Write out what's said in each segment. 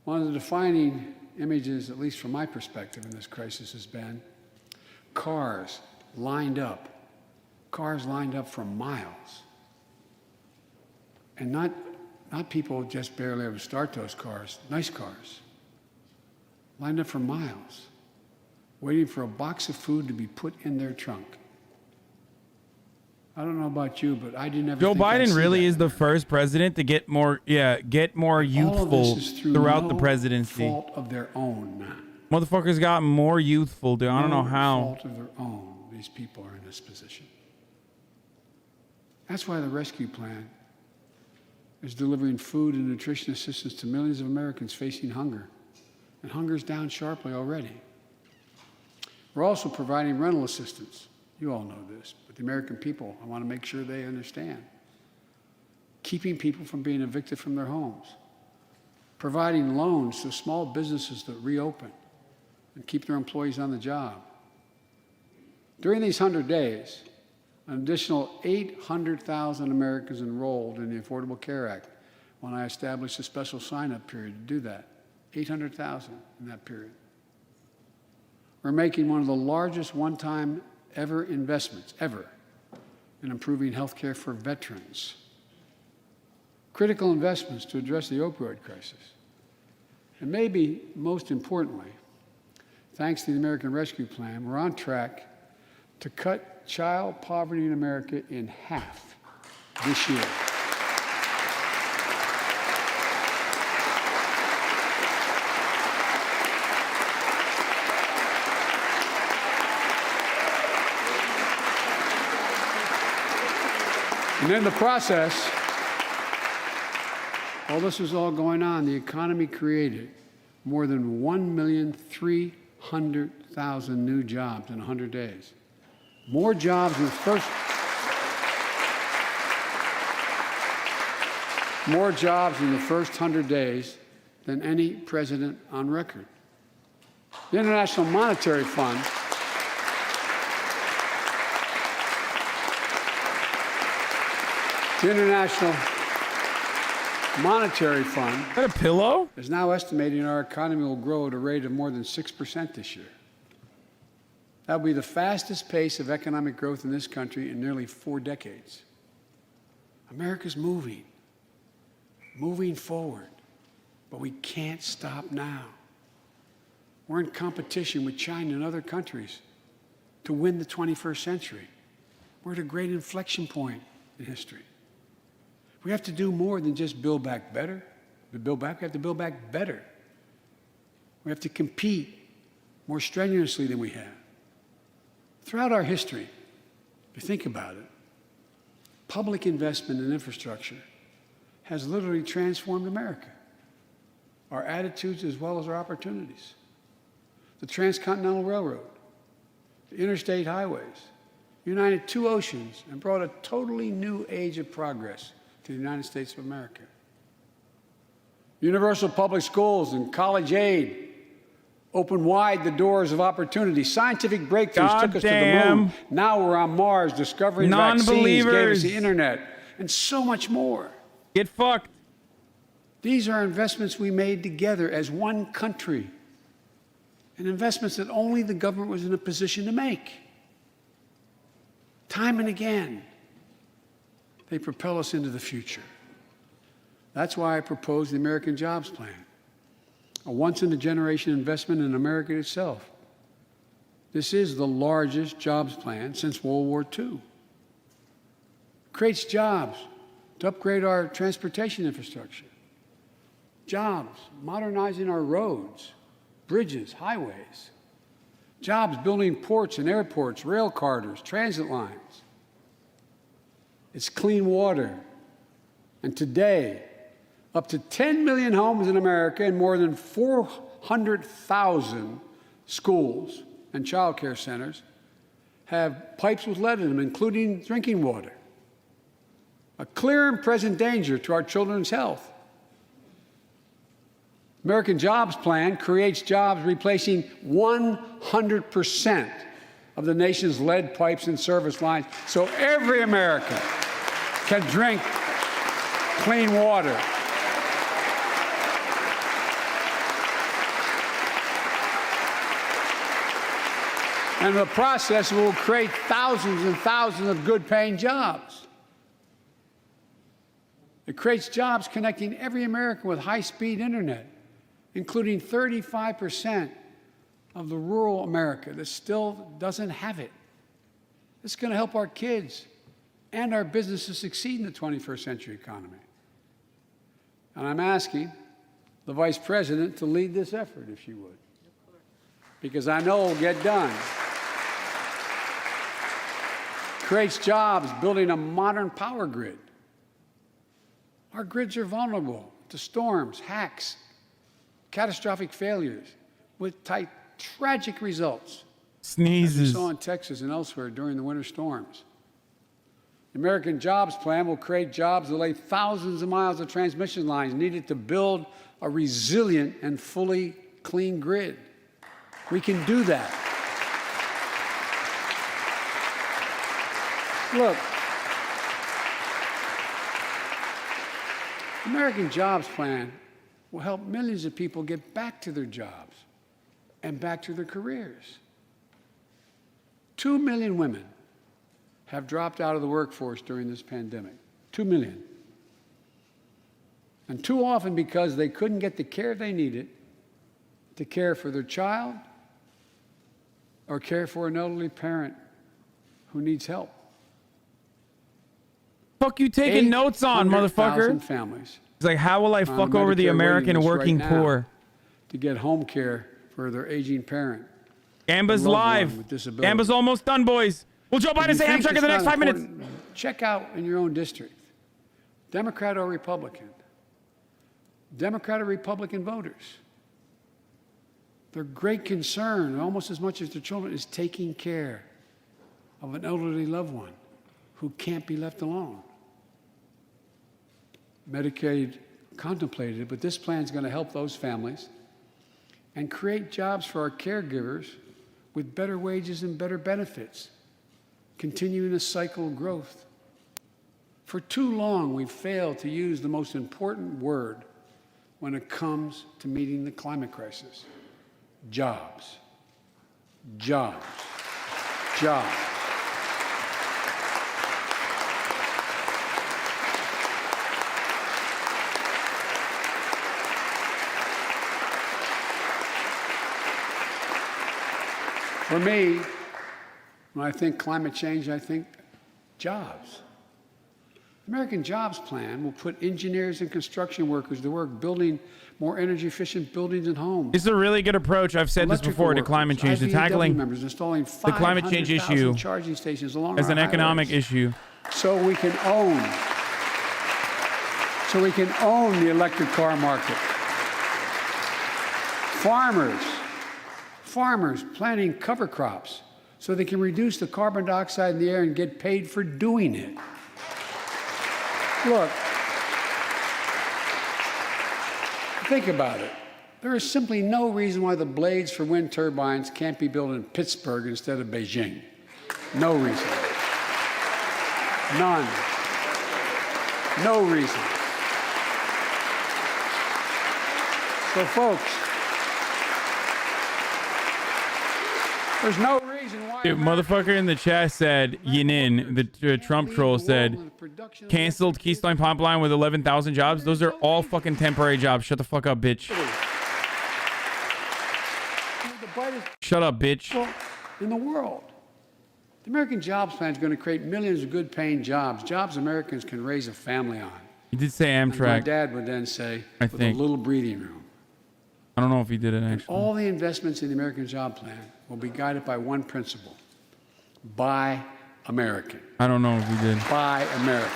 One of the defining images, at least from my perspective in this crisis, has been cars lined up for miles. And not people just barely able to start those cars, nice cars, lined up for miles, waiting for a box of food to be put in their trunk. I don't know about you, but I didn't ever Joe think I'd Biden see really that. is the first president to get more youthful throughout the presidency. Fault of their own. Motherfuckers got more youthful, dude. I don't know how. Fault of their own. These people are in this position. That's why the rescue plan is delivering food and nutrition assistance to millions of Americans facing hunger. And hunger is down sharply already. We're also providing rental assistance. You all know this, but the American people, I want to make sure they understand. Keeping people from being evicted from their homes. Providing loans to small businesses that reopen and keep their employees on the job. During these 100 days, an additional 800,000 Americans enrolled in the Affordable Care Act when I established a special sign-up period to do that. 800,000 in that period. We're making one of the largest one-time investments ever in improving health care for veterans. Critical investments to address the opioid crisis. And maybe most importantly, thanks to the American Rescue Plan, we're on track to cut child poverty in America in half this year. And in the process, while this was all going on, the economy created more than 1,300,000 new jobs in 100 days. More jobs in the first 100 days than any president on record. The International Monetary Fund is that a pillow? Is now estimating our economy will grow at a rate of more than 6% this year. That will be the fastest pace of economic growth in this country in nearly 4 decades. America's moving forward, but we can't stop now. We're in competition with China and other countries to win the 21st century. We're at a great inflection point in history. We have to do more than just build back better. We have to build back better. We have to compete more strenuously than we have. Throughout our history, if you think about it, public investment in infrastructure has literally transformed America, our attitudes as well as our opportunities. The Transcontinental Railroad, the interstate highways, united 2 oceans and brought a totally new age of progress to the United States of America. Universal public schools and college aid opened wide the doors of opportunity. Scientific breakthroughs took us to the moon. Now we're on Mars, discovering vaccines, gave us the internet, and so much more. Get fucked. These are investments we made together as one country, and investments that only the government was in a position to make. Time and again, they propel us into the future. That's why I proposed the American Jobs Plan, a once-in-a-generation investment in America itself. This is the largest jobs plan since World War II. It creates jobs to upgrade our transportation infrastructure, jobs modernizing our roads, bridges, highways, jobs building ports and airports, rail corridors, transit lines. It's clean water. And today, up to 10 million homes in America and more than 400,000 schools and child care centers have pipes with lead in them, including drinking water. A clear and present danger to our children's health. American Jobs Plan creates jobs replacing 100% of the nation's lead pipes and service lines, so every American can drink clean water. And in the process, it will create thousands and thousands of good-paying jobs. It creates jobs connecting every American with high-speed internet, including 35% of the rural America that still doesn't have it. It's going to help our kids and our businesses succeed in the 21st century economy. And I'm asking the Vice President to lead this effort, if she would, because I know it will get done. Creates jobs building a modern power grid. Our grids are vulnerable to storms, hacks, catastrophic failures with tragic results. Sneezes. As we saw in Texas and elsewhere during the winter storms. The American Jobs Plan will create jobs that lay thousands of miles of transmission lines needed to build a resilient and fully clean grid. We can do that. Look, the American Jobs Plan will help millions of people get back to their jobs and back to their careers. 2 million women have dropped out of the workforce during this pandemic. 2 million. And too often because they couldn't get the care they needed to care for their child or care for an elderly parent who needs help. Fuck you taking notes on, motherfucker? Families. It's like, how will I fuck over the American working poor? To get home care for their aging parent. Amber's live. Amber's almost done, boys. Will Joe Biden say Amtrak in the next 5 minutes? Check out in your own district, Democrat or Republican. Democrat or Republican voters. Their great concern, almost as much as their children, is taking care of an elderly loved one who can't be left alone. Medicaid contemplated it, but this plan is going to help those families and create jobs for our caregivers with better wages and better benefits, continuing a cycle of growth. For too long, we've failed to use the most important word when it comes to meeting the climate crisis: jobs. Jobs. Jobs. For me, when I think climate change, I think jobs. The American Jobs Plan will put engineers and construction workers to work building more energy-efficient buildings and homes. It's a really good approach. I've said this before to climate change, to tackling the climate change issue charging stations along as an economic issue. So we can own the electric car market. Farmers planting cover crops so they can reduce the carbon dioxide in the air and get paid for doing it. Look, think about it. There is simply no reason why the blades for wind turbines can't be built in Pittsburgh instead of Beijing. No reason. None. No reason. So, folks, there's no reason why. Dude, motherfucker in the chat said, Yinin, the Trump troll said, canceled Keystone Pipeline with 11,000 jobs. Those are all fucking temporary jobs. Shut the fuck up, bitch. Shut up, bitch. In the world. The American Jobs Plan is going to create millions of good-paying jobs, jobs Americans can raise a family on. He did say Amtrak. And my dad would then say, with a little breathing room. I don't know if he did it, actually. All the investments in the American Job Plan will be guided by one principle: buy American. I don't know if he did. Buy American.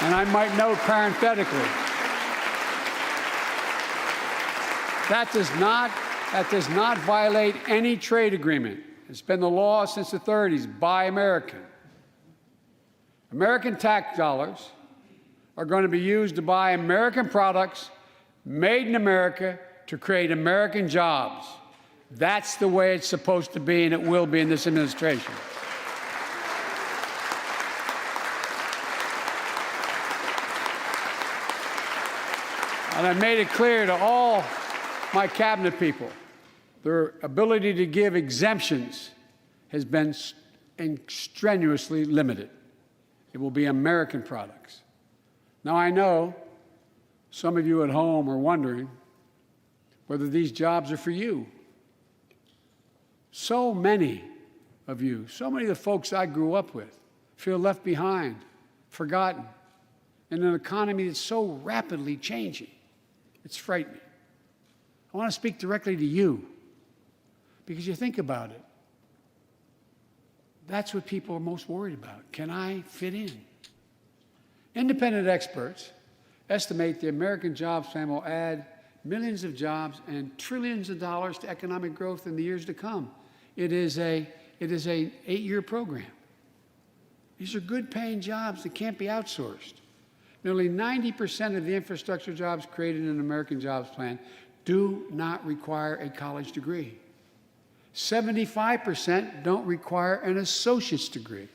And I might note parenthetically, that does not violate any trade agreement. It's been the law since the 30s. Buy American. American tax dollars are going to be used to buy American products made in America to create American jobs. That's the way it's supposed to be, and it will be in this administration. And I made it clear to all my cabinet people Their ability to give exemptions has been strenuously limited. It will be American products. Now, I know some of you at home are wondering whether these jobs are for you. So many of you, so many of the folks I grew up with, feel left behind, forgotten, in an economy that's so rapidly changing. It's frightening. I want to speak directly to you, because you think about it. That's what people are most worried about. Can I fit in? Independent experts estimate the American Jobs Plan will add millions of jobs and trillions of dollars to economic growth in the years to come. It is an 8-year program. These are good-paying jobs that can't be outsourced. Nearly 90% of the infrastructure jobs created in the American Jobs Plan do not require a college degree. 75% don't require an associate's degree.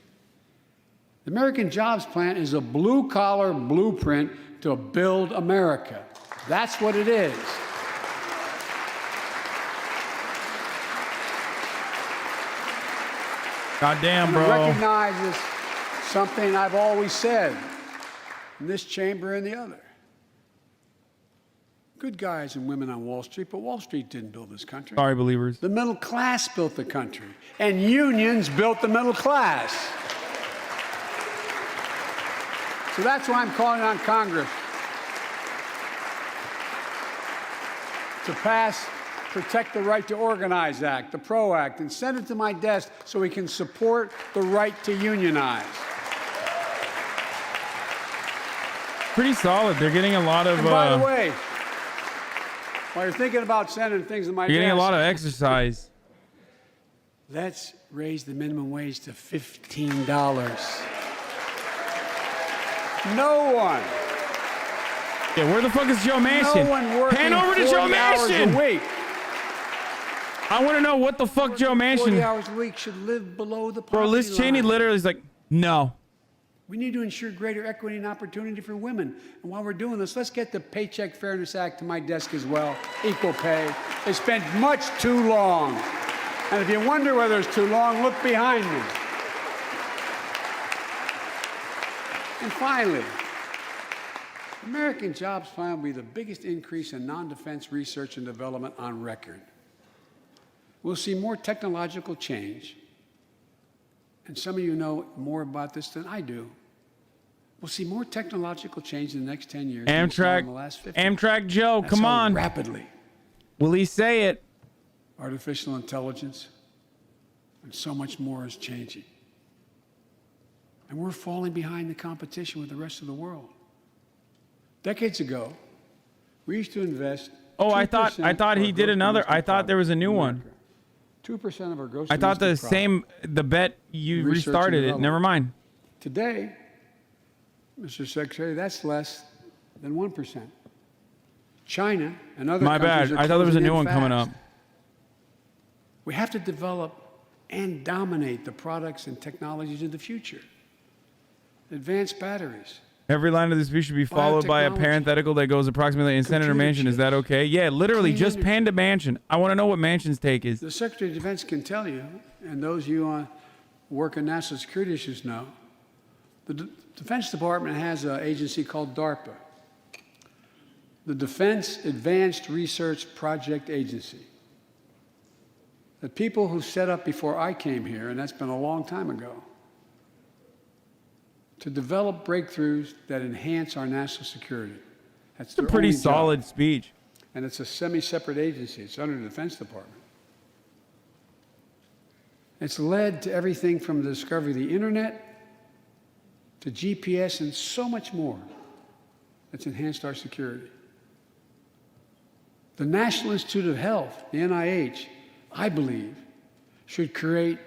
The American Jobs Plan is a blue-collar blueprint to build America. That's what it is. Goddamn, And bro. it recognizes something I've always said in this chamber and the other. Good guys and women on Wall Street, but Wall Street didn't build this country. Sorry, believers. The middle class built the country, and unions built the middle class. So that's why I'm calling on Congress to pass Protect the Right to Organize Act, the PRO Act, and send it to my desk so we can support the right to unionize. Pretty solid. They're getting a lot of. And by the way, while you're thinking about sending things to my You're getting a desk, lot of exercise. let's raise the minimum wage to $15. No one. Yeah, where the fuck is Joe Manchin? No one working Hand over to Joe 40 hours Manchin. a week. I want to know what the fuck Joe 40 Manchin. hours a week should live below the Bro, poverty Liz Cheney line. literally is like, no. We need to ensure greater equity and opportunity for women. And while we're doing this, let's get the Paycheck Fairness Act to my desk as well. Equal pay. It's been much too long. And if you wonder whether it's too long, look behind me. And finally, the American Jobs Plan will be the biggest increase in non-defense research and development on record. We'll see more technological change. And some of you know more about this than I do. We'll see more technological change in the next 10 years than we saw in the last 50. Amtrak Joe, That's come how on. rapidly Will he say it? artificial intelligence and so much more is changing. And we're falling behind the competition with the rest of the world. Decades ago, we used to invest. Oh, I 2% thought of he our did gross another. domestic I thought there was a new one. product. 2% of our gross I thought the domestic product. same, the bet you Research and restarted it. development. Never mind. Today, Mr. Secretary, that's less than 1%. China and other My countries bad. are I thought there was a closing new in one coming up. fast. We have to develop and dominate the products and technologies of the future. Advanced batteries. Every line of this speech should be followed by a Biotechnology. parenthetical that goes approximately in Senator Computer Manchin. Is that chips. okay? Yeah, literally Clean just energy. Panda Manchin. I want to know what Manchin's take is. The Secretary of Defense can tell you, and those of you who work on national security issues know, the Defense Department has an agency called DARPA, the Defense Advanced Research Project Agency. The people who set up before I came here, and that's been a long time ago, to develop breakthroughs that enhance our national security. That's It's a their pretty only job. solid speech. And it's a semi-separate agency. It's under the Defense Department. It's led to everything from the discovery of the internet to GPS and so much more that's enhanced our security. The National Institute of Health, the NIH, I believe, should create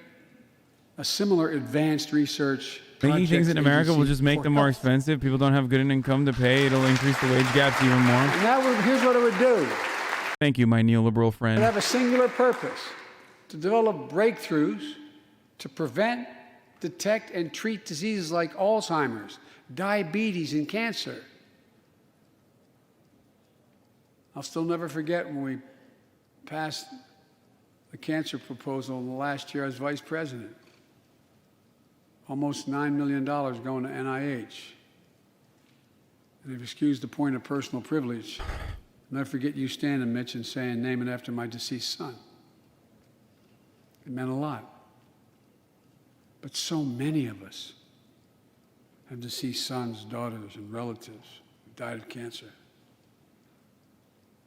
a similar advanced research Making things in projects America will agency just make for them more health. expensive. People don't have good income to pay. It'll increase the wage gaps even more. And that would, here's what it would do. Thank you, my neoliberal It friend. have a singular purpose, to develop breakthroughs to prevent, detect, and treat diseases like Alzheimer's, diabetes, and cancer. I'll still never forget when we passed the cancer proposal in the last year as vice president. Almost $9 million going to NIH. And they've excused the point of personal privilege. I'll never forget you standing, Mitch, and saying, name it after my deceased son. It meant a lot. But so many of us have deceased sons, daughters, and relatives who died of cancer.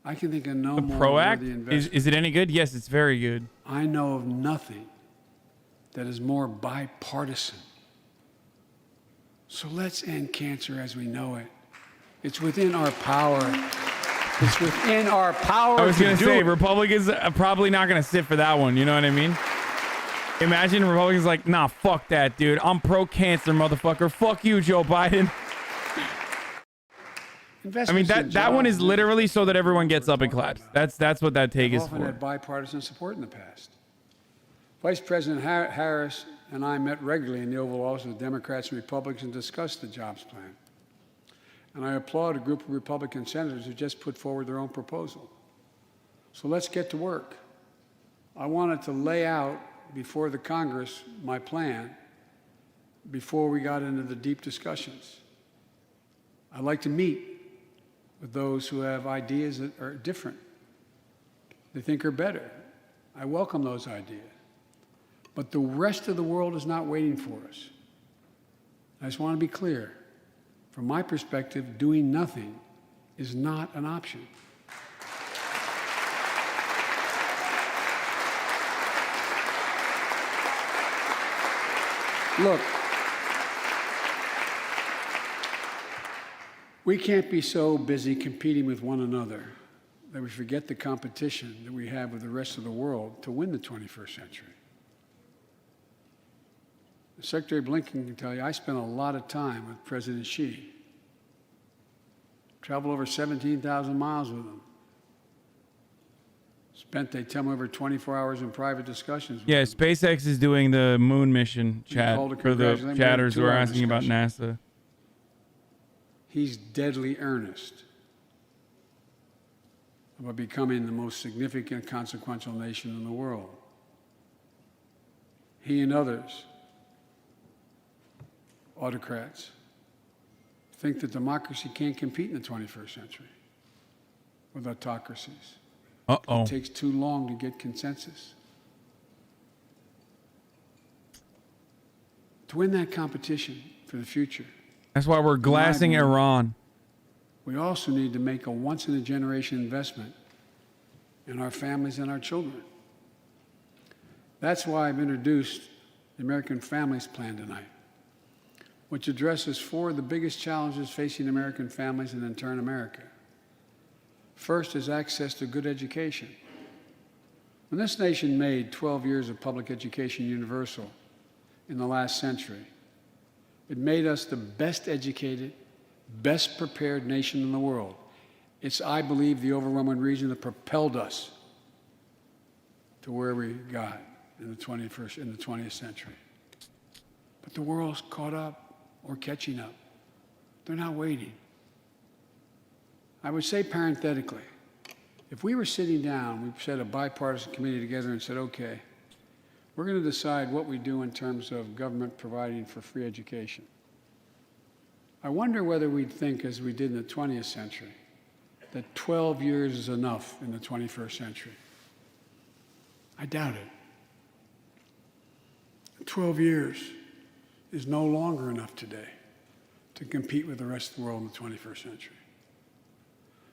I can think of no more PROACT? worthy investment. Is it any good? Yes, it's very good. I know of nothing that is more bipartisan. So let's end cancer as we know it. It's within our power. It's within our power. I was going to say, it. Republicans are probably not going to sit for that one. You know what I mean? Imagine Republicans like, nah, fuck that, dude. I'm pro-cancer, motherfucker. Fuck you, Joe Biden. I mean, that one is literally so that everyone gets up and claps. That's what that take is often for. had bipartisan support in the past. Vice President Harris and I met regularly in the Oval Office with Democrats and Republicans and discussed the jobs plan. And I applaud a group of Republican senators who just put forward their own proposal. So let's get to work. I wanted to lay out before the Congress my plan before we got into the deep discussions. I'd like to meet with those who have ideas that are different, they think are better. I welcome those ideas. But the rest of the world is not waiting for us. I just want to be clear. From my perspective, doing nothing is not an option. Look, we can't be so busy competing with one another that we forget the competition that we have with the rest of the world to win the 21st century. Secretary Blinken can tell you, I spent a lot of time with President Xi. Traveled over 17,000 miles with him. Spent, they tell me, over 24 hours in private discussions with him. SpaceX is doing the moon mission chat for the chatters who are asking about NASA. He's deadly earnest about becoming the most significant, consequential nation in the world. He and others, autocrats, think that democracy can't compete in the 21st century with autocracies. Uh-oh. It takes too long to get consensus. To win that competition for the future, That's why we're glassing Iran. we also need to make a once-in-a-generation investment in our families and our children. That's why I've introduced the American Families Plan tonight, which addresses four of the biggest challenges facing American families and in turn America. First is access to good education. When this nation made 12 years of public education universal in the last century, it made us the best educated, best prepared nation in the world. It's, I believe, the overwhelming reason that propelled us to where we got in the 20th century. But the world's caught up or catching up. They're not waiting. I would say parenthetically, if we were sitting down, we set a bipartisan committee together and said, okay, we're going to decide what we do in terms of government providing for free education. I wonder whether we'd think, as we did in the 20th century, that 12 years is enough in the 21st century. I doubt it. 12 years is no longer enough today to compete with the rest of the world in the 21st century.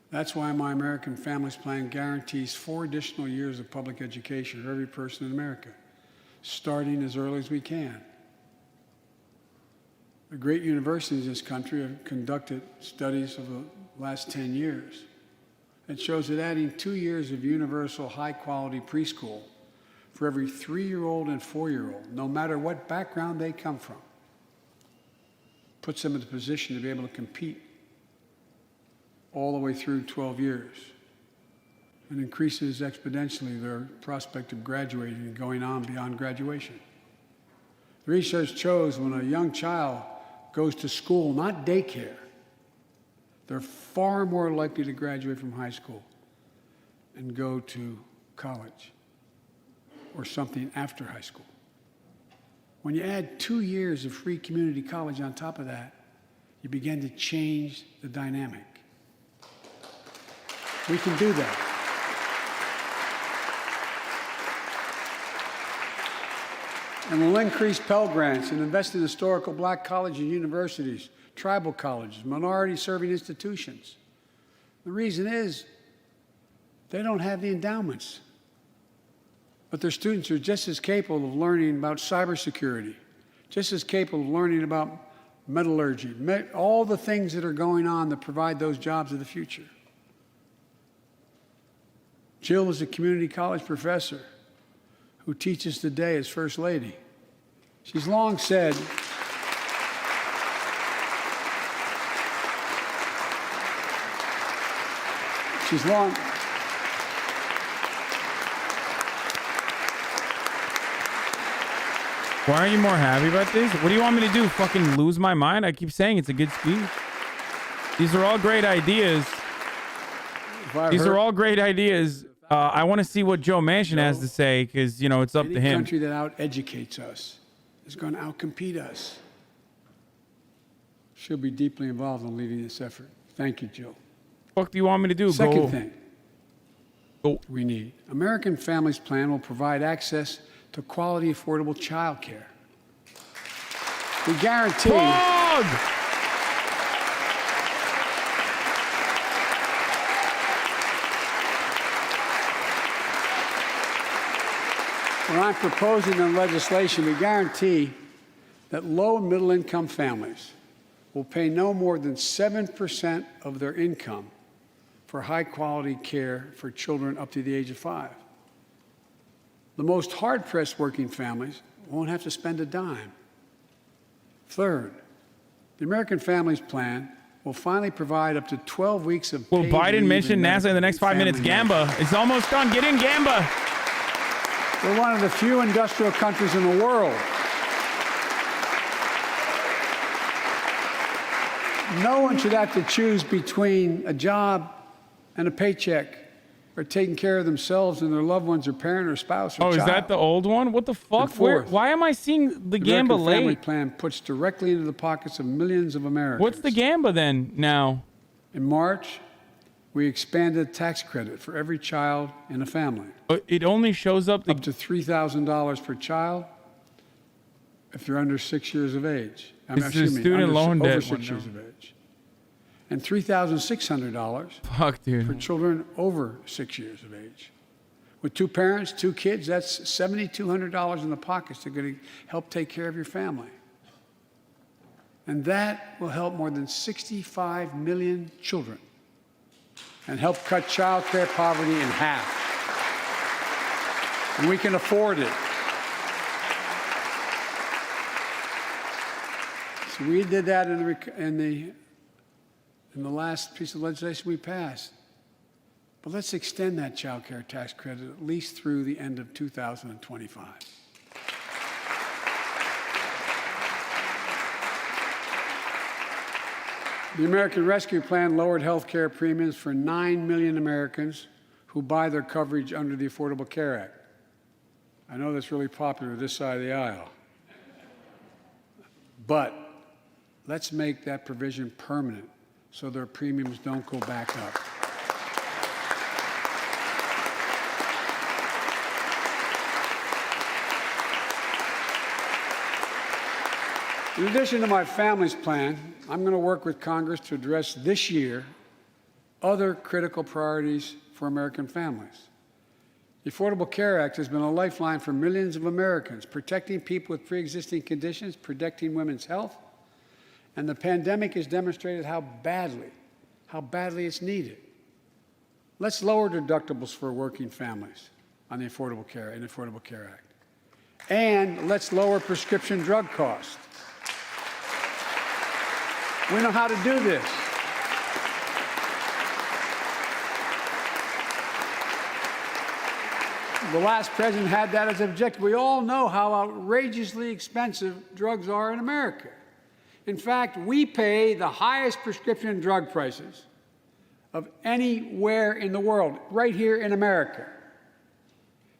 That's why my American Families Plan guarantees 4 additional years of public education for every person in America, starting as early as we can. The great universities in this country have conducted studies of the last 10 years. It shows that adding 2 years of universal high-quality preschool for every 3-year-old and 4-year-old, no matter what background they come from, puts them in a position to be able to compete all the way through 12 years and increases exponentially their prospect of graduating and going on beyond graduation. The research shows when a young child goes to school, not daycare, they're far more likely to graduate from high school and go to college. or something after high school. When you add 2 years of free community college on top of that, you begin to change the dynamic. We can do that. And we'll increase Pell Grants and invest in historical black colleges and universities, tribal colleges, minority-serving institutions. The reason is they don't have the endowments. But their students are just as capable of learning about cybersecurity, just as capable of learning about metallurgy, all the things that are going on that provide those jobs of the future. Jill is a community college professor who teaches today as First Lady. She's long said, Why aren't you more happy about this? What do you want me to do? Fucking lose my mind? I keep saying it's a good speech. These are all great ideas. These are all great ideas. I want to see what Joe Manchin has to say because, you know, it's up to him. Any country that out-educates us is going to out-compete us. She'll be deeply involved in leading this effort. Thank you, Jill. What do you want me to do? Second thing we need. American Families Plan will provide access to quality, affordable child care. We guarantee... When I'm proposing the legislation, we guarantee that low and middle income families will pay no more than 7% of their income for high quality care for children up to the age of 5. The most hard-pressed working families won't have to spend a dime. Third, the American Families Plan will finally provide up to 12 weeks of Will paid Biden leave mention and NASA in the next 5 minutes? family Gamba. It's almost done. Get in, Gamba. We're one of the few industrial countries in the world. No one should have to choose between a job and a paycheck or taking care of themselves and their loved ones or parent or spouse or child. Oh, is that the old one? What the fuck? Fourth, why am I seeing the Gamba American Family late? Plan puts directly into the pockets of millions of Americans. What's the Gamba then now? In March, we expanded tax credit for every child in a family. It only shows up... Up to $3,000 per child if they're under 6 years of age. It's the student loan debt over 6 years of age. And $3,600 Fuck, dude. for children over 6 years of age. With 2 parents, 2 kids, that's $7,200 in the pockets that are going to help take care of your family. And that will help more than 65 million children and help cut child care poverty in half. And we can afford it. So we did that in the last piece of legislation we passed. But let's extend that child care tax credit at least through the end of 2025. The American Rescue Plan lowered health care premiums for 9 million Americans who buy their coverage under the Affordable Care Act. I know that's really popular this side of the aisle. But let's make that provision permanent so their premiums don't go back up. In addition to my family's plan, I'm going to work with Congress to address this year other critical priorities for American families. The Affordable Care Act has been a lifeline for millions of Americans, protecting people with pre-existing conditions, protecting women's health, and the pandemic has demonstrated how badly it's needed. Let's lower deductibles for working families on the Affordable Care Act. And let's lower prescription drug costs. We know how to do this. The last president had that as an objective. We all know how outrageously expensive drugs are in America. In fact, we pay the highest prescription drug prices of anywhere in the world, right here in America.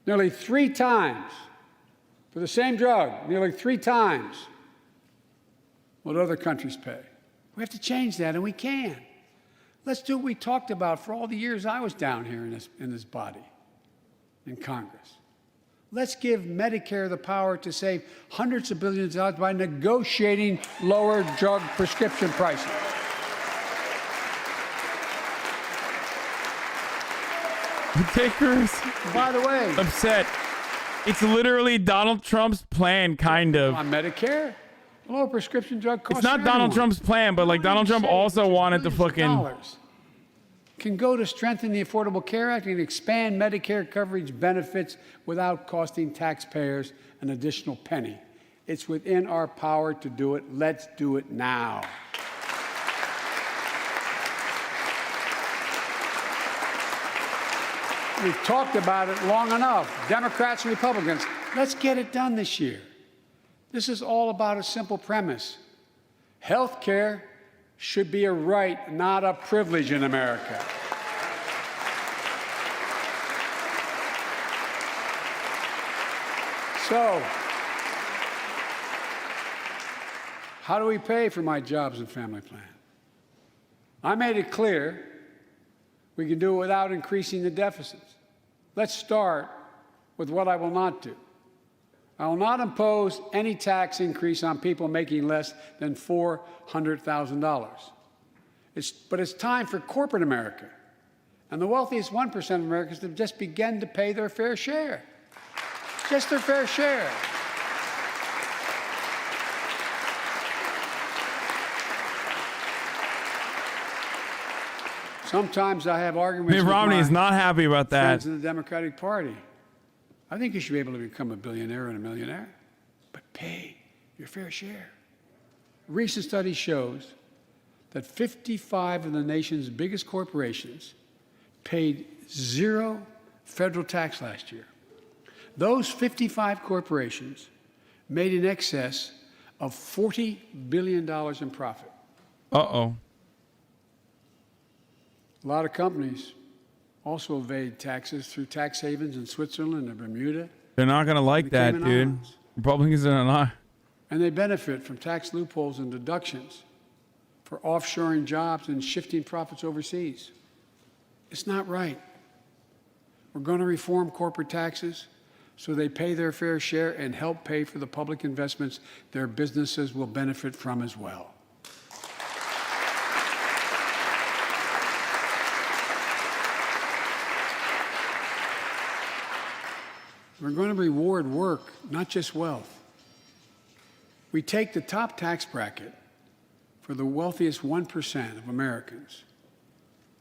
nearly 3 times, for the same drug, nearly 3 times what other countries pay. We have to change that, and we can. Let's do what we talked about for all the years I was down here in this body, in Congress. Let's give Medicare the power to save hundreds of billions of dollars by negotiating lower drug prescription prices. The taker is, by the way, upset. It's literally Donald Trump's plan, kind of. On Medicare, lower prescription drug costs. It's not Donald Trump's plan, but like Donald Trump also wanted to fucking. Can go to strengthen the Affordable Care Act and expand Medicare coverage benefits without costing taxpayers an additional penny. It's within our power to do it. Let's do it now. We've talked about it long enough, Democrats and Republicans. Let's get it done this year. This is all about a simple premise. Health care should be a right, not a privilege in America. So, how do we pay for my jobs and family plan? I made it clear we can do it without increasing the deficits. Let's start with what I will not do. I will not impose any tax increase on people making less than $400,000. But it's time for corporate America and the wealthiest 1% of Americans to just begin to pay their fair share. Just their fair share. Sometimes I have arguments Mitt with Romney is my not happy about that. friends in the Democratic Party. I think you should be able to become a billionaire and a millionaire, but pay your fair share. A recent study shows that 55 of the nation's biggest corporations paid 0 federal tax last year. Those 55 corporations made in excess of $40 billion in profit. Uh-oh. A lot of companies also evade taxes through tax havens in Switzerland and Bermuda. They're not going to like that, Cayman dude. Islands. Republicans are not. And they benefit from tax loopholes and deductions for offshoring jobs and shifting profits overseas. It's not right. We're going to reform corporate taxes so they pay their fair share and help pay for the public investments their businesses will benefit from as well. We're going to reward work, not just wealth. We take the top tax bracket for the wealthiest 1% of Americans,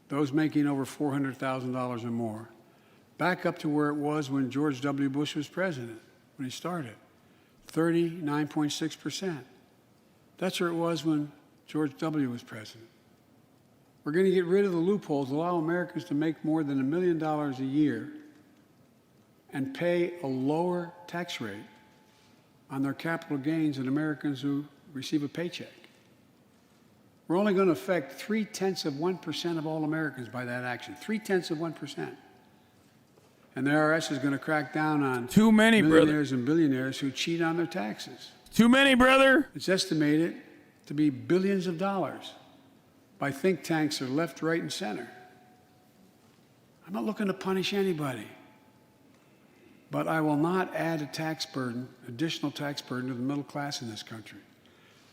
those making over $400,000 or more, back up to where it was when George W. Bush was president, when he started, 39.6%. That's where it was when George W. was president. We're going to get rid of the loopholes, allow Americans to make more than $1 million a year and pay a lower tax rate on their capital gains than Americans who receive a paycheck. We're only going to affect 0.3% of all Americans by that action. 0.3%. And the IRS is going to crack down on Too many, millionaires brother. and billionaires who cheat on their taxes. Too many, brother. It's estimated to be billions of dollars by think tanks that are left, right, and center. I'm not looking to punish anybody. But I will not add a tax burden, additional tax burden to the middle class in this country.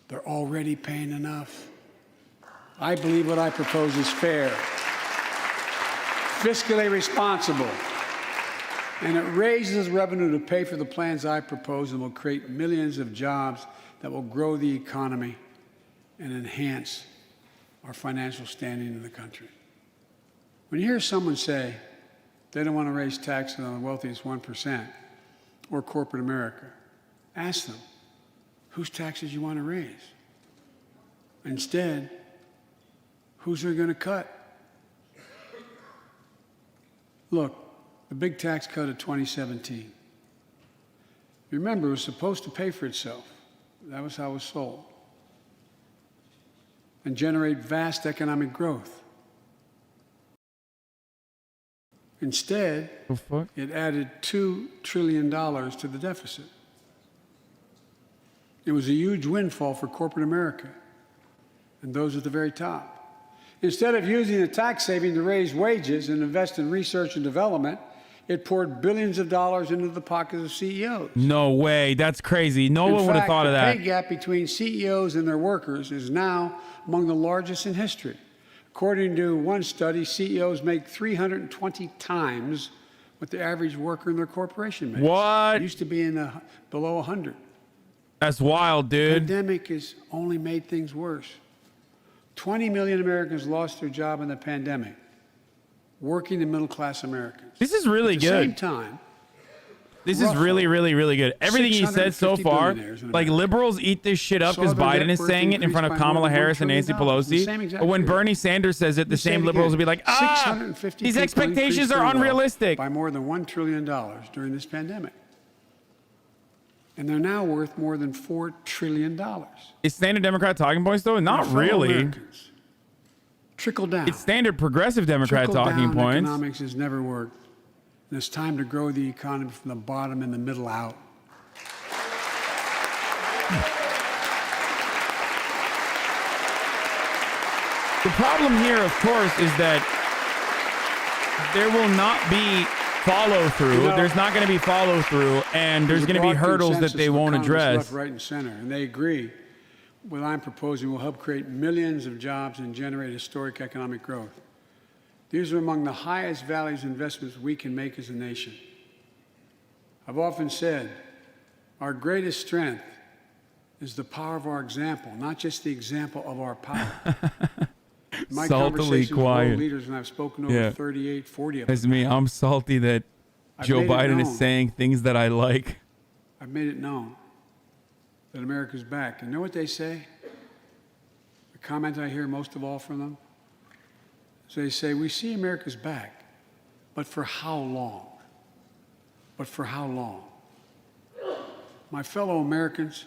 They're already paying enough. I believe what I propose is fair, fiscally responsible, and it raises revenue to pay for the plans I propose and will create millions of jobs that will grow the economy and enhance our financial standing in the country. When you hear someone say they don't want to raise taxes on the wealthiest 1% or corporate America, ask them, whose taxes you want to raise? Instead, whose they're going to cut? Look, the big tax cut of 2017. Remember, it was supposed to pay for itself. That was how it was sold. And generate vast economic growth. Instead, The fuck? it added $2 trillion to the deficit. It was a huge windfall for corporate America and those at the very top. Instead of using the tax saving to raise wages and invest in research and development, it poured billions of dollars into the pockets of CEOs. No way. That's crazy. No one would have thought of The that. pay gap between CEOs and their workers is now among the largest in history. According to one study, CEOs make 320 times what the average worker in their corporation makes. What? It used to be below 100. That's wild, The dude. pandemic has only made things worse. 20 million Americans lost their job in the pandemic. Working and middle-class Americans. This is really At the same good. time, This is really, really, really good. Everything he said so 650 far, billionaires in like America. liberals eat this shit up Saw because their Biden net is worth saying it in front of increase by more Kamala than $1 Harris and Nancy trillion in the Pelosi. same exact But when period. Bernie Sanders says it, the Say it same liberals will be again. like, ah, 650 these people expectations increased are their wealth unrealistic. by more than $1 trillion during this pandemic. And they're now worth more than $4 trillion. Is standard Democrat talking points though? Not Fellow really. Americans, trickle down. It's standard progressive Democrat Trickle talking down points. economics has never worked. And it's time to grow the economy from the bottom and the middle out. The problem here, of course, is that there will not be follow through. You know, There's not going to be follow through, and there's going to be broad hurdles that consensus they for won't Congress, address. Left, right, and center, and they agree. What I'm proposing will help create millions of jobs and generate historic economic growth. These are among the highest values investments we can make as a nation. I've often said our greatest strength is the power of our example, not just the example of our power. My Saltily conversations with quiet. world leaders, and I've spoken over 38, 40 of them. That's me. I'm salty that I've Joe made it Biden is known. saying things that I like. I've made it known that America's back. And you know what they say? The comment I hear most of all from them is they say, we see America's back, but for how long? But for how long? My fellow Americans,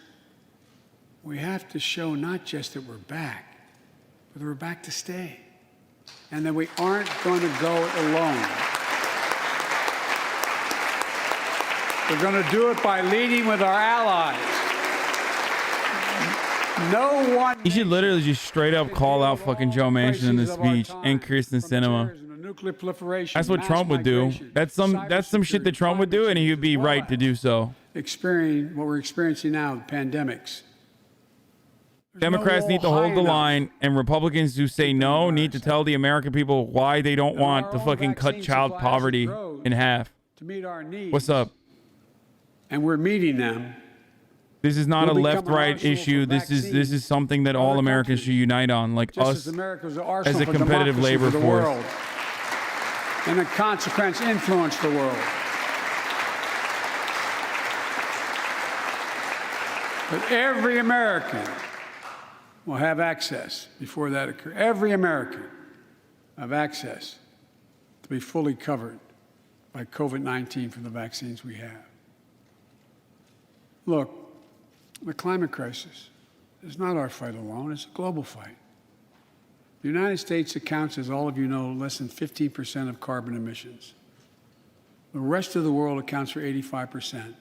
we have to show not just that we're back, but that we're back to stay, and that we aren't going to go it alone. We're going to do it by leading with our allies. No one. He should literally just straight up call out fucking Joe Manchin in this speech and Kirsten Sinema. That's what Trump would do. That's some shit that Trump would do, and he would be right to do so. Experiencing what we're experiencing now, the pandemics. Democrats need to hold the line, and Republicans who say no need to tell the American people why they don't want to fucking cut child poverty in half. To meet our needs. What's up? And we're meeting them. This is not a Will become left-right our arsenal issue. for This vaccines. is something that all Other Americans countries, should unite on, like Just us as America's arsenal as a for competitive democracy labor for the force. world, and in consequence influence the world. But every American will have access before that occurs. Every American will have access to be fully covered by COVID-19 from the vaccines we have. Look, the climate crisis is not our fight alone, it's a global fight. The United States accounts, as all of you know, less than 15% of carbon emissions. The rest of the world accounts for 85%.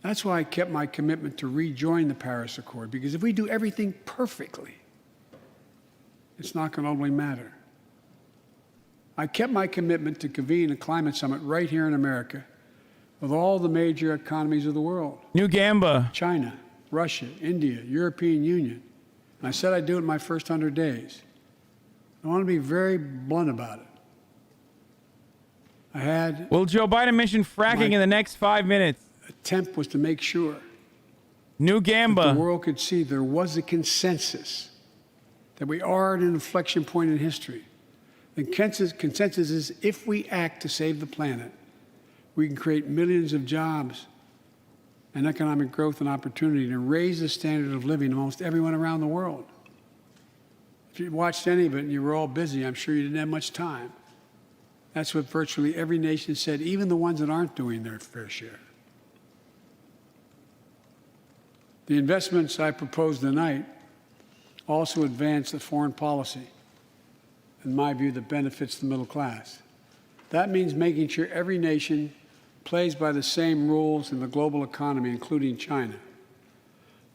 That's why I kept my commitment to rejoin the Paris Accord, because if we do everything perfectly, it's not going to only matter. I kept my commitment to convene a climate summit right here in America with all the major economies of the world. New Gamba. China, Russia, India, European Union. And I said I'd do it in my first 100 days. I want to be very blunt about it. I had Will Joe Biden mention fracking in the next 5 minutes? attempt was to make sure New the Gamba. world could see there was a consensus that we are at an inflection point in history. The consensus is if we act to save the planet, we can create millions of jobs and economic growth and opportunity to raise the standard of living of almost everyone around the world. If you watched any of it and you were all busy, I'm sure you didn't have much time. That's what virtually every nation said, even the ones that aren't doing their fair share. The investments I proposed tonight also advance the foreign policy, in my view, that benefits the middle class. That means making sure every nation plays by the same rules in the global economy, including China. In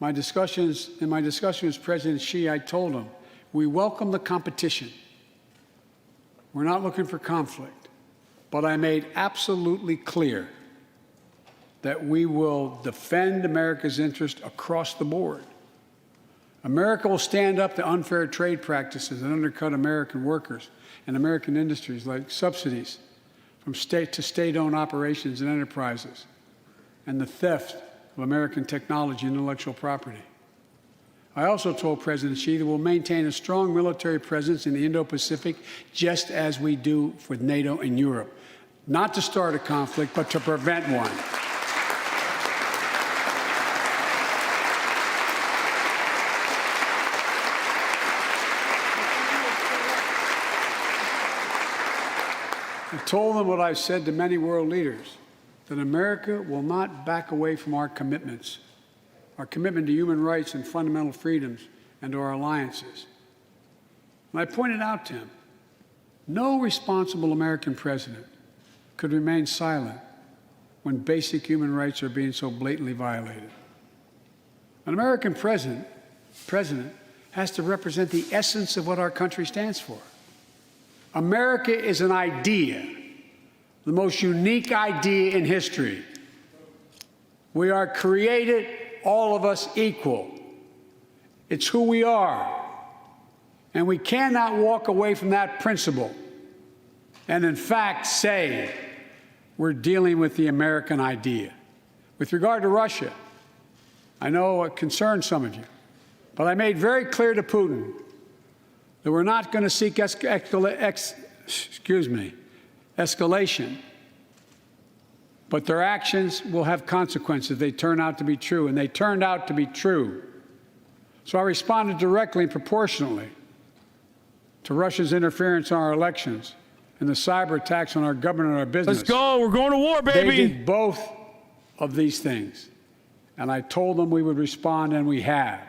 my discussion with President Xi, I told him, we welcome the competition. We're not looking for conflict. But I made absolutely clear that we will defend America's interest across the board. America will stand up to unfair trade practices that undercut American workers and American industries, like subsidies from state to state-owned operations and enterprises, and the theft of American technology and intellectual property. I also told President Xi that we'll maintain a strong military presence in the Indo-Pacific, just as we do with NATO and Europe, not to start a conflict, but to prevent one. I told them what I've said to many world leaders, that America will not back away from our commitments, our commitment to human rights and fundamental freedoms, and to our alliances. And I pointed out to him, no responsible American president could remain silent when basic human rights are being so blatantly violated. An American president has to represent the essence of what our country stands for. America is an idea, the most unique idea in history. We are created, all of us, equal. It's who we are. And we cannot walk away from that principle and, in fact, say we're dealing with the American idea. With regard to Russia, I know it concerns some of you, but I made very clear to Putin that we're not going to seek escalation, but their actions will have consequences. They turn out to be true, and they turned out to be true. So I responded directly and proportionately to Russia's interference in our elections and the cyber attacks on our government and our business. Let's go. We're going to war, baby. They did both of these things, and I told them we would respond, and we have.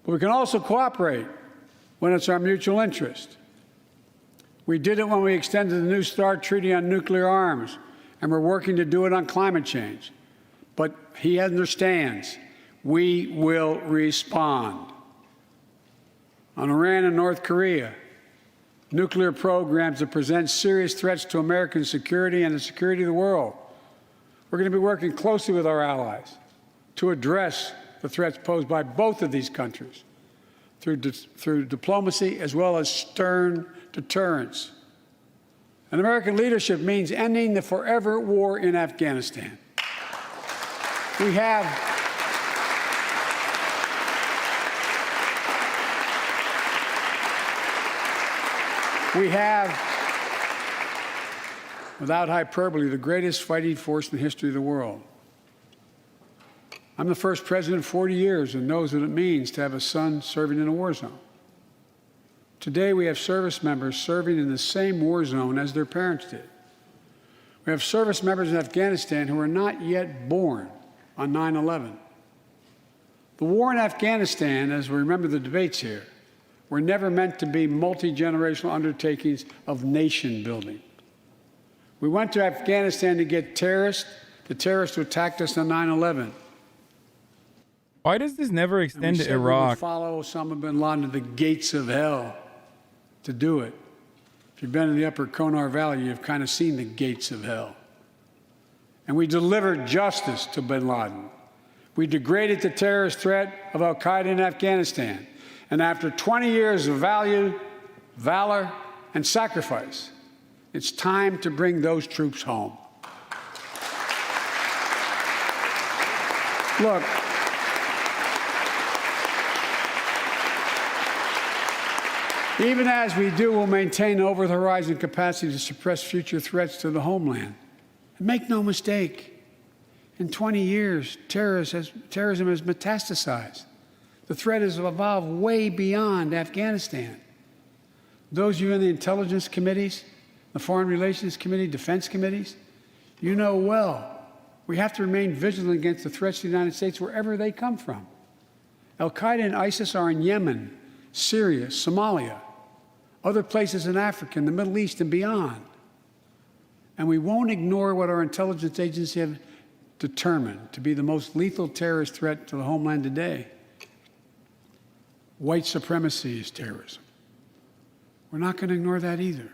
But we can also cooperate when it's our mutual interest. We did it when we extended the New START Treaty on nuclear arms, and we're working to do it on climate change. But he understands we will respond. On Iran and North Korea, nuclear programs that present serious threats to American security and the security of the world. We're going to be working closely with our allies to address the threats posed by both of these countries through diplomacy as well as stern deterrence. And American leadership means ending the forever war in Afghanistan. We have without hyperbole, the greatest fighting force in the history of the world. I'm the first president in 40 years and knows what it means to have a son serving in a war zone. Today, we have service members serving in the same war zone as their parents did. We have service members in Afghanistan who are not yet born on 9/11. The war in Afghanistan, as we remember the debates here, were never meant to be multi-generational undertakings of nation building. We went to Afghanistan to get the terrorists who attacked us on 9/11. Why does this never extend to We Iraq? would follow Osama bin Laden to the gates of hell to do it. If you've been in the upper Konar Valley, you've kind of seen the gates of hell. And we delivered justice to bin Laden. We degraded the terrorist threat of al-Qaeda in Afghanistan. And after 20 years of valor, and sacrifice, it's time to bring those troops home. Look, even as we do, we'll maintain over-the-horizon capacity to suppress future threats to the homeland. And make no mistake, in 20 years, terrorism has metastasized. The threat has evolved way beyond Afghanistan. Those of you in the intelligence committees, the foreign relations committee, defense committees, you know well, we have to remain vigilant against the threats to the United States wherever they come from. Al-Qaeda and ISIS are in Yemen, Syria, Somalia, other places in Africa, in the Middle East, and beyond. And we won't ignore what our intelligence agencies have determined to be the most lethal terrorist threat to the homeland today. White supremacy is terrorism. We're not going to ignore that either.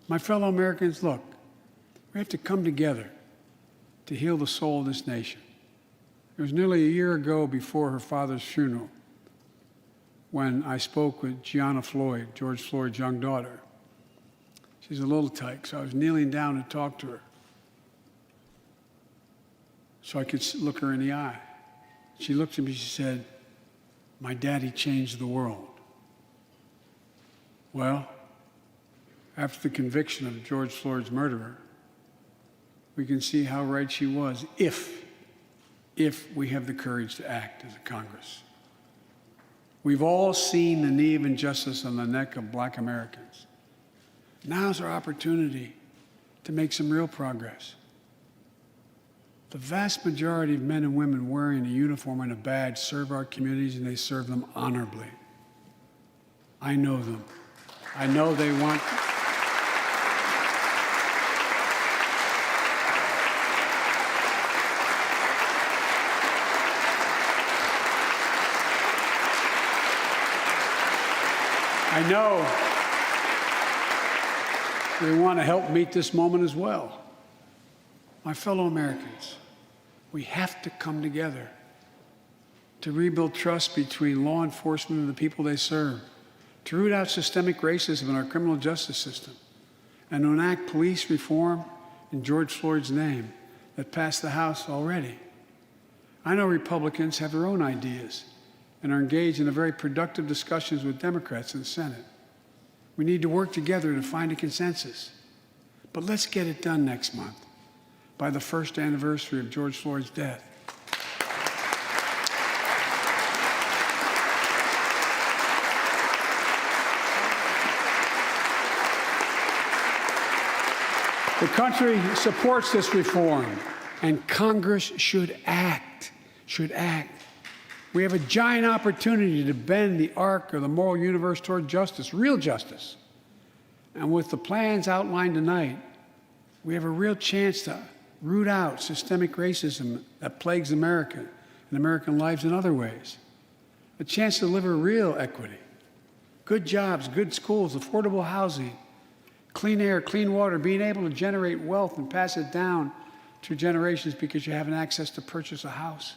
My fellow Americans, look, we have to come together to heal the soul of this nation. It was nearly a year ago before her father's funeral when I spoke with Gianna Floyd, George Floyd's young daughter. She's a little tyke, so I was kneeling down to talk to her so I could look her in the eye. She looked at me, she said, "My daddy changed the world." Well, after the conviction of George Floyd's murderer, we can see how right she was if we have the courage to act as a Congress. We've all seen the knee of injustice on the neck of Black Americans. Now's our opportunity to make some real progress. The vast majority of men and women wearing a uniform and a badge serve our communities, and they serve them honorably. I know them. I know they want... I know they want to help meet this moment as well. My fellow Americans, we have to come together to rebuild trust between law enforcement and the people they serve, to root out systemic racism in our criminal justice system, and to enact police reform in George Floyd's name that passed the House already. I know Republicans have their own ideas and are engaged in very productive discussions with Democrats in the Senate. We need to work together to find a consensus. But let's get it done next month, by the first anniversary of George Floyd's death. The country supports this reform, and Congress should act. We have a giant opportunity to bend the arc of the moral universe toward justice, real justice. And with the plans outlined tonight, we have a real chance to root out systemic racism that plagues America and American lives in other ways. A chance to deliver real equity, good jobs, good schools, affordable housing, clean air, clean water, being able to generate wealth and pass it down through generations because you have access to purchase a house.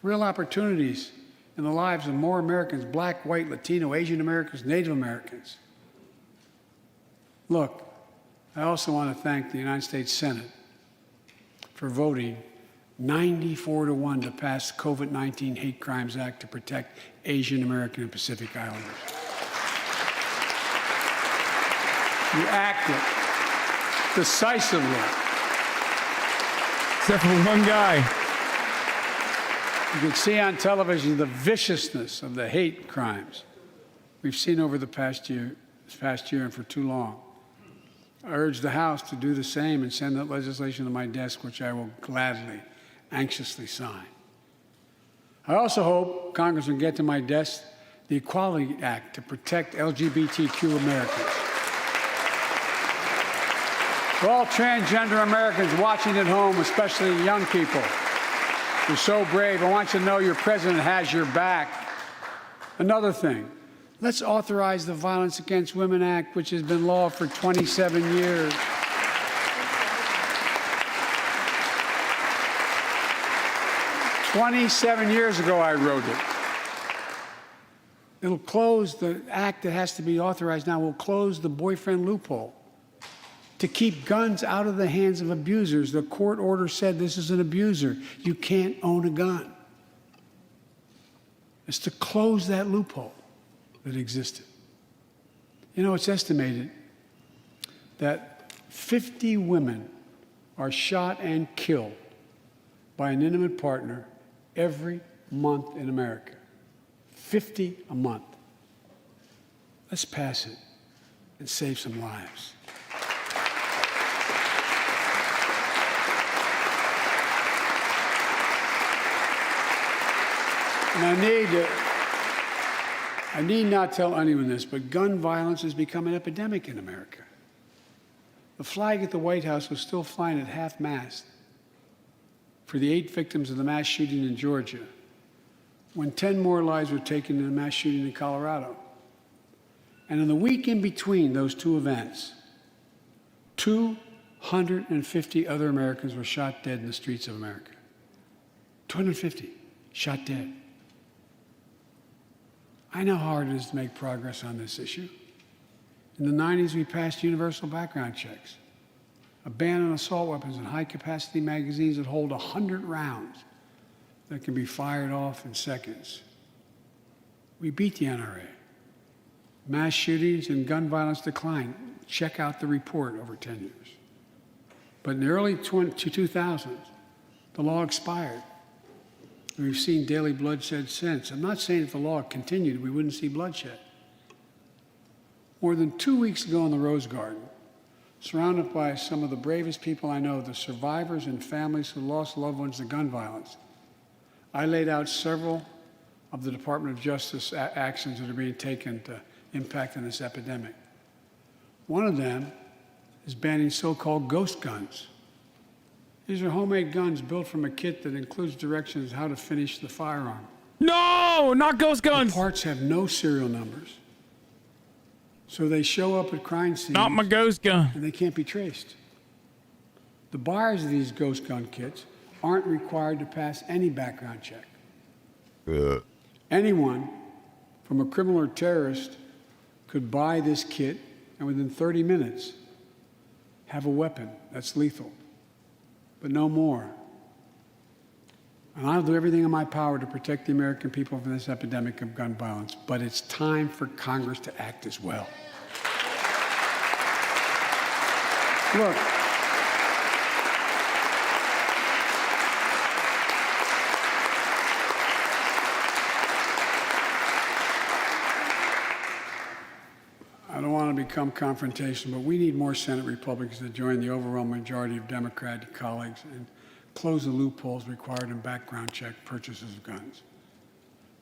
Real opportunities in the lives of more Americans, Black, white, Latino, Asian Americans, Native Americans. Look, I also want to thank the United States Senate for voting 94-1 to pass the COVID-19 Hate Crimes Act to protect Asian American and Pacific Islanders. You acted decisively. Except for one guy. You can see on television the viciousness of the hate crimes we've seen over this past year and for too long. I urge the House to do the same and send that legislation to my desk, which I will gladly, anxiously sign. I also hope Congress will get to my desk the Equality Act to protect LGBTQ Americans. For all transgender Americans watching at home, especially young people, you're so brave. I want you to know your president has your back. Another thing, let's authorize the Violence Against Women Act, which has been law for 27 years. "27 years ago, I wrote it. It'll close the act that has to be authorized now, will close the boyfriend loophole to keep guns out of the hands of abusers. The court order said this is an abuser. You can't own a gun. It's to close that loophole that existed. You know, it's estimated that 50 women are shot and killed by an intimate partner every month in America. 50 a month. Let's pass it and save some lives. And I need not tell anyone this, but gun violence has become an epidemic in America. The flag at the White House was still flying at half-mast for the 8 victims of the mass shooting in Georgia, when 10 more lives were taken in a mass shooting in Colorado. And in the week in between those 2 events, 250 other Americans were shot dead in the streets of America. 250 shot dead. I know how hard it is to make progress on this issue. In the 90s, we passed universal background checks, a ban on assault weapons and high-capacity magazines that hold 100 rounds that can be fired off in seconds. We beat the NRA. Mass shootings and gun violence declined. Check out the report over 10 years. But in the early 2000s, the law expired. We've seen daily bloodshed since. I'm not saying if the law continued, we wouldn't see bloodshed. More than 2 weeks ago in the Rose Garden, surrounded by some of the bravest people I know, the survivors and families who lost loved ones to gun violence, I laid out several of the Department of Justice actions that are being taken to impact this epidemic. One of them is banning so-called ghost guns. These are homemade guns built from a kit that includes directions how to finish the firearm. No, not ghost guns. The parts have no serial numbers, so they show up at crime scenes. Not my ghost gun. And they can't be traced. The buyers of these ghost gun kits aren't required to pass any background check. Anyone, from a criminal or terrorist, could buy this kit and within 30 minutes have a weapon that's lethal, but no more. And I'll do everything in my power to protect the American people from this epidemic of gun violence, but it's time for Congress to act as well. Look, I don't want to become confrontational, but we need more Senate Republicans to join the overwhelming majority of Democratic colleagues and close the loopholes required in background check purchases of guns.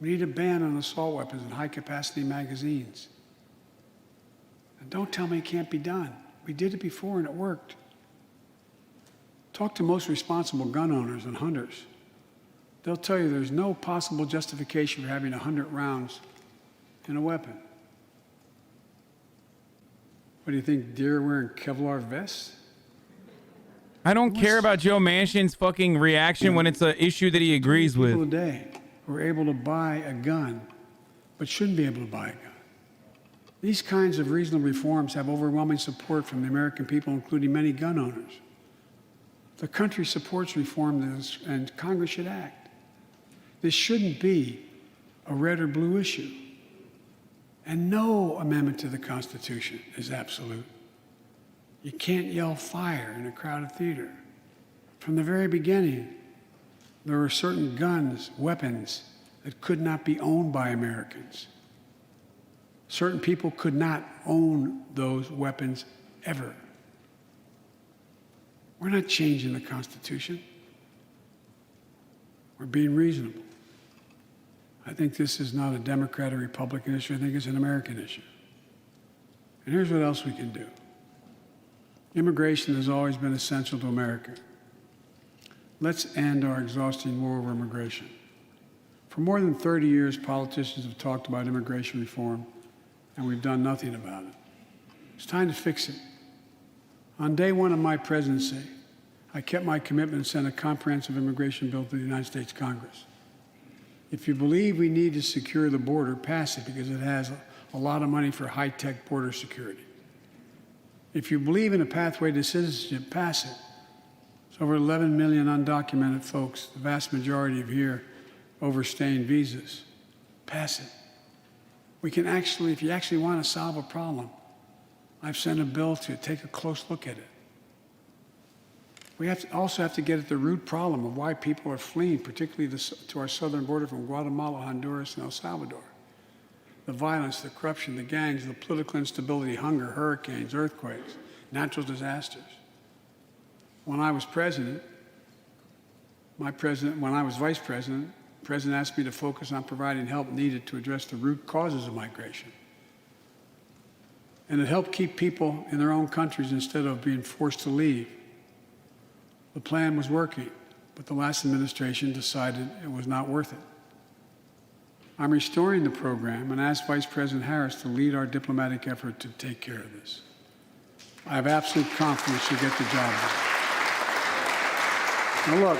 We need a ban on assault weapons and high-capacity magazines. And don't tell me it can't be done. We did it before and it worked. Talk to most responsible gun owners and hunters. They'll tell you there's no possible justification for having 100 rounds in a weapon. What do you think, deer wearing Kevlar vests? I don't care about Joe Manchin's fucking reaction when it's an issue that he agrees with. People today who are able to buy a gun, but shouldn't be able to buy a gun. These kinds of reasonable reforms have overwhelming support from the American people, including many gun owners. The country supports reform, and Congress should act. This shouldn't be a red or blue issue. And no amendment to the Constitution is absolute. You can't yell fire in a crowded theater. From the very beginning, there were certain guns, weapons, that could not be owned by Americans. Certain people could not own those weapons ever. We're not changing the Constitution. We're being reasonable. I think this is not a Democrat or Republican issue. I think it's an American issue. And here's what else we can do. Immigration has always been essential to America. Let's end our exhausting war over immigration. For more than 30 years, politicians have talked about immigration reform, and we've done nothing about it. It's time to fix it. On day one of my presidency, I kept my commitment and sent a comprehensive immigration bill to the United States Congress. If you believe we need to secure the border, pass it, because it has a lot of money for high-tech border security. If you believe in a pathway to citizenship, pass it. It's over 11 million undocumented folks, the vast majority of here overstaying visas. Pass it. We can actually, if you actually want to solve a problem, I've sent a bill to take a close look at it. We also have to get at the root problem of why people are fleeing, particularly to our southern border from Guatemala, Honduras, and El Salvador. The violence, the corruption, the gangs, the political instability, hunger, hurricanes, earthquakes, natural disasters. When I was president, when I was vice president, the president asked me to focus on providing help needed to address the root causes of migration. and it helped keep people in their own countries instead of being forced to leave. The plan was working, but the last administration decided it was not worth it. I'm restoring the program and asked Vice President Harris to lead our diplomatic effort to take care of this. I have absolute confidence she'll get the job done. Now look,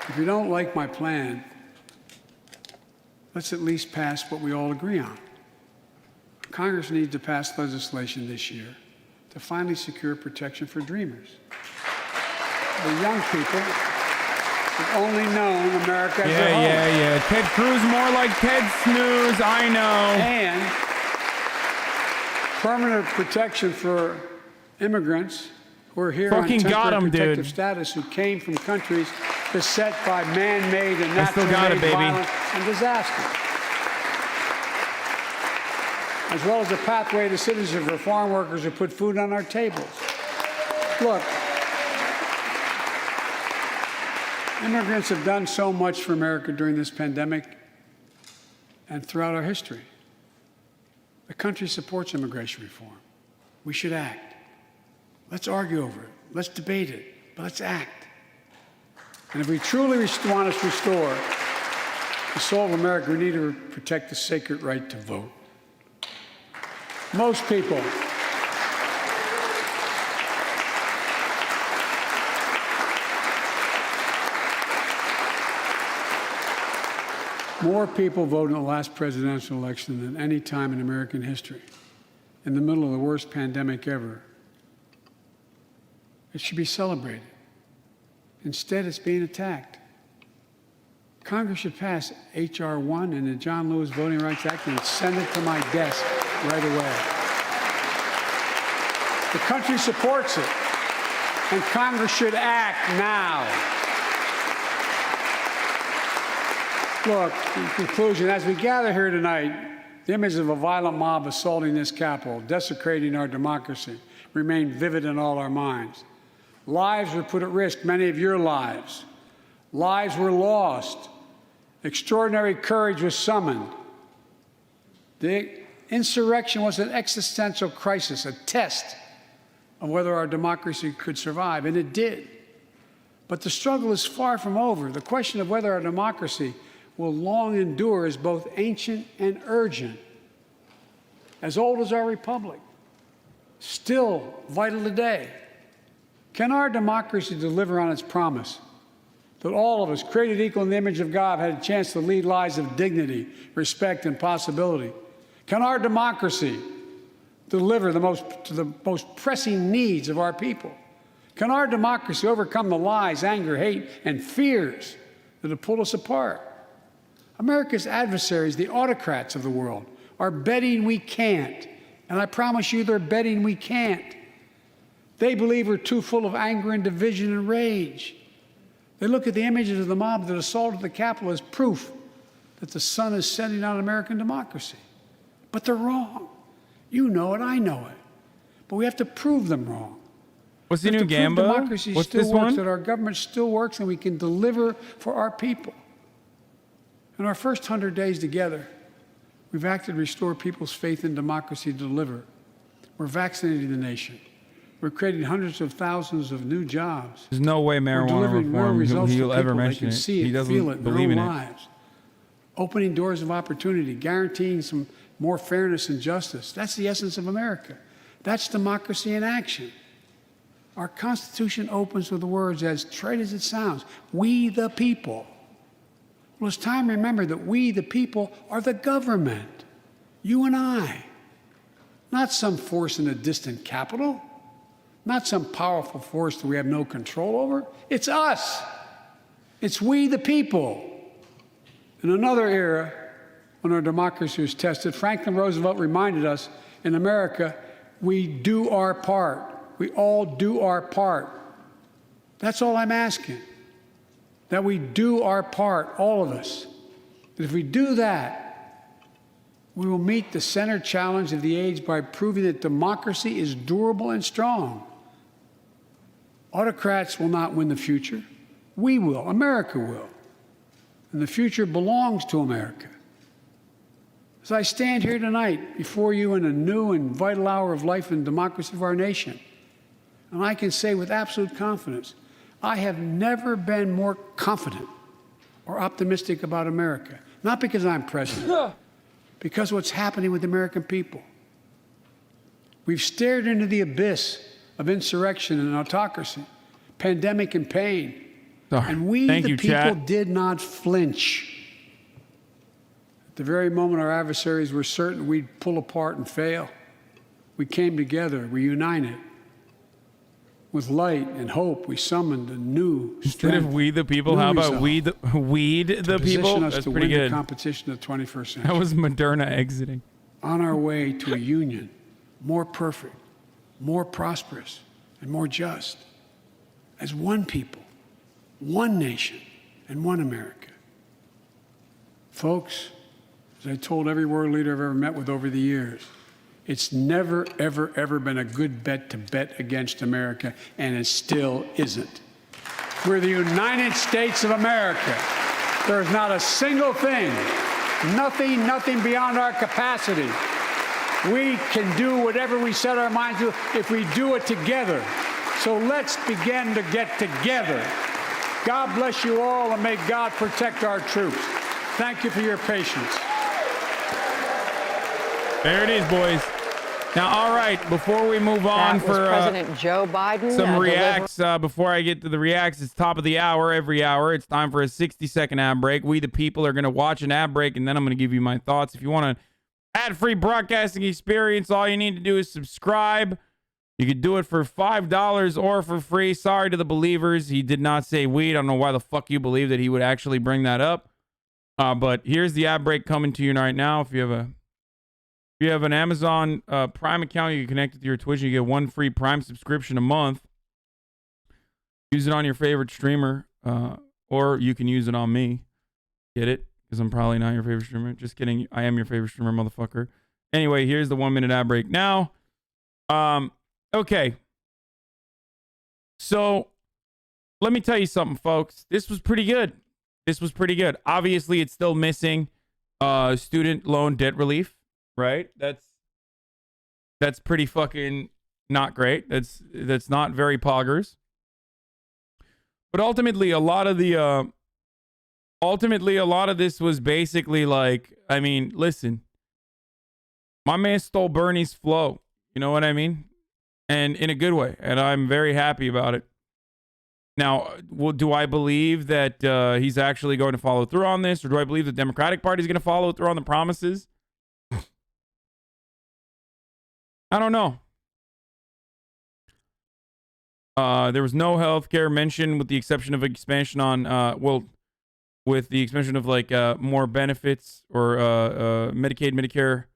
if you don't like my plan, let's at least pass what we all agree on. Congress needs to pass legislation this year to finally secure protection for dreamers. The young people have only known America as their home. Yeah. Ted Cruz more like Ted Snooze, I know. And permanent protection for immigrants who are here Fucking on got temporary 'em, protective dude. status who came from countries beset by man-made and I still got it, natural-made baby. violence and disaster. As well as a pathway to citizenship for farm workers who put food on our tables. Look, immigrants have done so much for America during this pandemic and throughout our history. The country supports immigration reform. We should act. Let's argue over it. Let's debate it. But let's act. And if we truly want to restore the soul of America, we need to protect the sacred right to vote. Most people more people voted in the last presidential election than any time in American history, in the middle of the worst pandemic ever. It should be celebrated. Instead, it's being attacked. Congress should pass H.R. 1 and the John Lewis Voting Rights Act and send it to my desk right away. The country supports it, and Congress should act now. Look, in conclusion, as we gather here tonight, the image of a violent mob assaulting this Capitol, desecrating our democracy, remain vivid in all our minds. Lives were put at risk, many of your lives. Lives were lost. Extraordinary courage was summoned. The insurrection was an existential crisis, a test of whether our democracy could survive, and it did. But the struggle is far from over. The question of whether our democracy will long endure is both ancient and urgent. As old as our republic, still vital today. Can our democracy deliver on its promise that all of us, created equal in the image of God, had a chance to lead lives of dignity, respect, and possibility? Can our democracy deliver to the most pressing needs of our people? Can our democracy overcome the lies, anger, hate, and fears that have pulled us apart? America's adversaries, the autocrats of the world, are betting we can't. And I promise you they're betting we can't. They believe we're too full of anger and division and rage. They look at the images of the mob that assaulted the Capitol as proof that the sun is setting on American democracy. But they're wrong. You know it, I know it. But we have to prove them wrong. What's the new Gamba? Democracy What's still this works, one? that our government still works, and we can deliver for our people. In our first 100 days together, we've acted to restore people's faith in democracy to deliver. We're vaccinating the nation. We're creating hundreds of thousands of new jobs. There's no way We're marijuana delivering real reform results he'll to ever people. They mention can it. see He it, doesn't feel it in their believe own in it. lives. Opening doors of opportunity, guaranteeing some more fairness and justice. That's the essence of America. That's democracy in action. Our Constitution opens with the words, as trite as it sounds, we the people. Well, it's time to remember that we the people are the government, you and I. Not some force in a distant capital, not some powerful force that we have no control over. It's us. It's we the people. In another era, when our democracy was tested, Franklin Roosevelt reminded us, in America, we do our part. We all do our part. That's all I'm asking, that we do our part, all of us. That if we do that, we will meet the center challenge of the age by proving that democracy is durable and strong. Autocrats will not win the future. We will. America will. And the future belongs to America. As I stand here tonight before you in a new and vital hour of life and democracy of our nation, and I can say with absolute confidence, I have never been more confident or optimistic about America. Not because I'm president, because what's happening with the American people. We've stared into the abyss of insurrection and autocracy, pandemic and pain. And we, the people, did not flinch. At the very moment our adversaries were certain we'd pull apart and fail, we came together, we united. With light and hope, we summoned a new strength. Instead of we the people, how about weed the people? That's pretty good. The competition of the 21st century. That was Moderna exiting. On our way to a union more perfect, more prosperous, and more just. As one people, one nation, and one America. Folks, as I told every world leader I've ever met with over the years, it's never, ever, ever been a good bet to bet against America, and it still isn't. We're the United States of America. There's not a single thing, nothing beyond our capacity. We can do whatever we set our minds to if we do it together. So let's begin to get together. God bless you all, and may God protect our troops. Thank you for your patience. There it is, boys. Now, all right, before we move on for President Joe Biden, some reacts, before I get to the reacts, it's top of the hour, every hour. It's time for a 60-second ad break. We, the people, are going to watch an ad break, and then I'm going to give you my thoughts. If you want an ad-free broadcasting experience, all you need to do is subscribe. You could do it for $5 or for free. Sorry to the believers. He did not say weed. I don't know why the fuck you believe that he would actually bring that up. But here's the ad break coming to you right now. If you have an Amazon Prime account, you can connect it to your Twitch. You get one free Prime subscription a month. Use it on your favorite streamer, or you can use it on me. Get it? Because I'm probably not your favorite streamer. Just kidding. I am your favorite streamer, motherfucker. Anyway, here's the 1-minute ad break now. Okay. So, let me tell you something, folks. This was pretty good. Obviously, it's still missing student loan debt relief. Right? That's pretty fucking not great. That's not very poggers. But ultimately a lot of this was basically like, I mean, listen. My man stole Bernie's flow. You know what I mean? And in a good way. And I'm very happy about it. Now, do I believe that he's actually going to follow through on this? Or do I believe the Democratic Party is going to follow through on the promises? I don't know. There was no health care mentioned with the exception of expansion on, with the expansion of like more benefits or Medicaid, Medicare.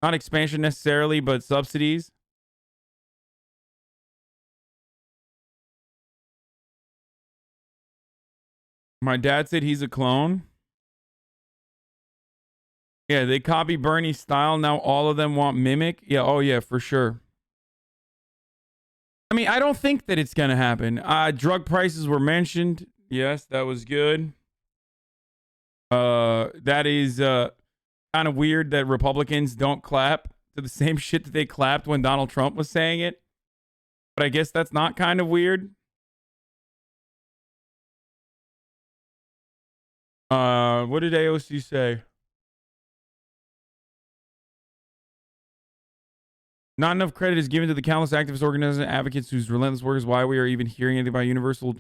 Not expansion necessarily, but subsidies. My dad said he's a clone. Yeah, they copy Bernie's style. Now all of them want mimic. Yeah, oh yeah, for sure. I mean, I don't think that it's going to happen. Drug prices were mentioned. Yes, that was good. That is kind of weird that Republicans don't clap to the same shit that they clapped when Donald Trump was saying it. But I guess that's not kind of weird. What did AOC say? Not enough credit is given to the countless activist organizers and advocates whose relentless work is why we are even hearing anything about universal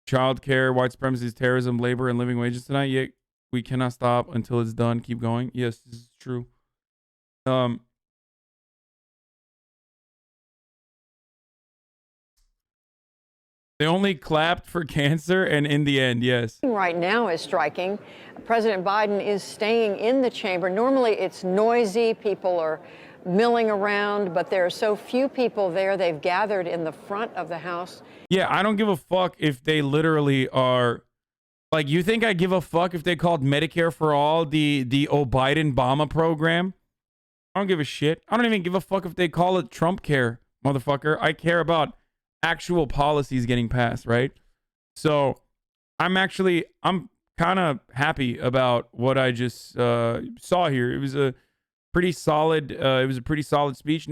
child care, white supremacy, terrorism, labor, and living wages tonight. Yet we cannot stop until it's done. Keep going. Yes, this is true. They only clapped for cancer, and in the end, yes. Right now is striking. President Biden is staying in the chamber. Normally, it's noisy. People are milling around, but there are so few people there. They've gathered in the front of the House. Yeah, I don't give a fuck if they literally are. Like, you think I give a fuck if they called Medicare for All the Biden-Obama program? I don't give a shit. I don't even give a fuck if they call it Trump care, motherfucker. I care about actual policies getting passed, right? So I'm kind of happy about what I just saw here. It was a pretty solid. It was a pretty solid speech.